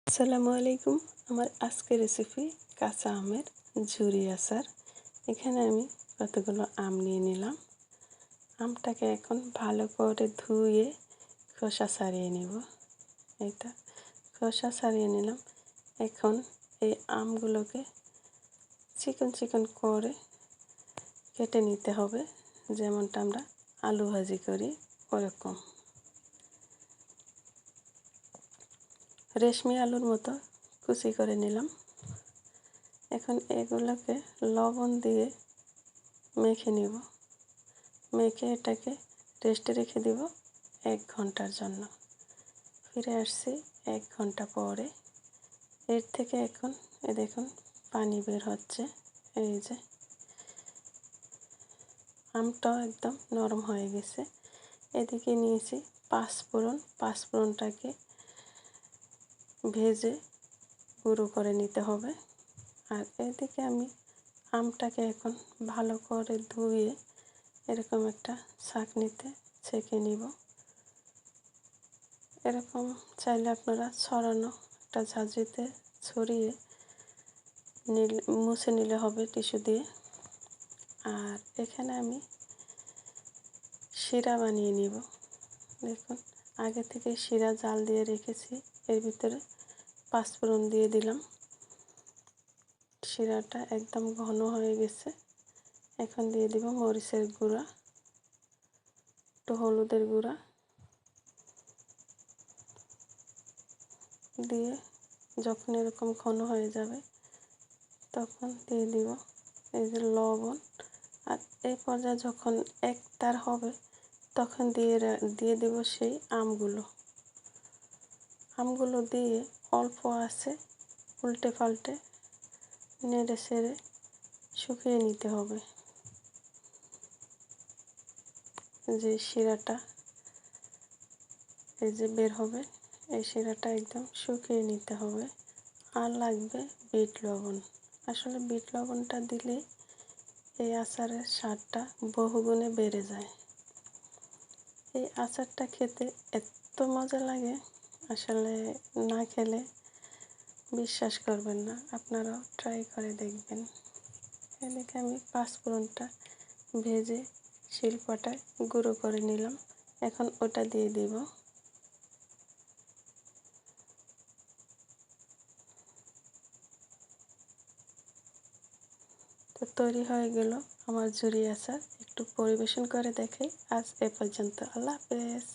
আসসালামু আলাইকুম। আমার আজকের রেসিপি কাঁচা আমের ঝুরি আচার। এখানে আমি কতগুলো আম নিয়ে নিলাম। আমটাকে এখন ভালো করে ধুয়ে খোসা ছাড়িয়ে নেব। এটা খোসা ছাড়িয়ে নিলাম। এখন এই আমগুলোকে চিকন চিকন করে কেটে নিতে হবে, যেমনটা আমরা আলু ভাজি করি ওরকম। রেশমি আলুর মতো কুচি করে নিলাম। এখন এগুলোকে লবণ দিয়ে মেখে নিব। মেখে এটাকে রেস্টে রেখে দিব 1 ঘন্টার জন্য। ফিরে আসছি 1 ঘন্টা পরে। এর থেকে এখন দেখুন পানি বের হচ্ছে। এই যে আমটাও একদম নরম হয়ে গেছে। এদিকে নিয়েছি পাঁচফোড়নটাকে ভেজে গুঁড়ো করে নিতে হবে। আর এদিকে আমি আমটাকে এখন ভালো করে ধুয়ে এরকম একটা ছাঁকনিতে ছেঁকে নিব। এরকম চাইলে আপনারা ছড়ানো একটা ঝাঁঝরিতে ছড়িয়ে মুছে নিলে হবে টিস্যু দিয়ে। আর এখানে আমি শিরা বানিয়ে নিব। দেখুন আগে থেকে শিরা জাল দিয়ে রেখেছি। এর ভিতরে পাঁচফোড়ন দিয়ে দিলাম। শিরাটা একদম ঘন হয়ে গেছে। এখন দিয়ে দিব মরিচের গুঁড়া, একটু হলুদের গুঁড়া দিয়ে যখন এরকম ঘন হয়ে যাবে তখন দিয়ে দিব এই যে লবণ। আর এই পর্যায়ে যখন একতার হবে তখন দিয়ে দেব সেই আমগুলো দিয়ে অল্প আছে উল্টে পাল্টে নেড়ে ছেড়ে শুকিয়ে নিতে হবে। যে শিরাটা এই যে বের হবে, এই শিরাটা একদম শুকিয়ে নিতে হবে। আর লাগবে বিট লবণ। আসলে বিট লবণটা দিলে এই আচারের স্বাদটা বহুগুণে বেড়ে যায়। এই আচারটা খেতে এত মজা লাগে, আসলে না খেলে বিশ্বাস করবেন না। আপনারাও ট্রাই করে দেখবেন। এদিকে আমি পাঁচফোড়নটা ভেজে শিলপাটায় গুঁড়ো করে নিলাম। এখন ওটা দিয়ে দিব। তো তৈরি হয়ে গেল আমার ঝুরি আচার। একটু পরিবেশন করে দেখাই। আজ এ পর্যন্ত। আল্লাহ হাফেজ।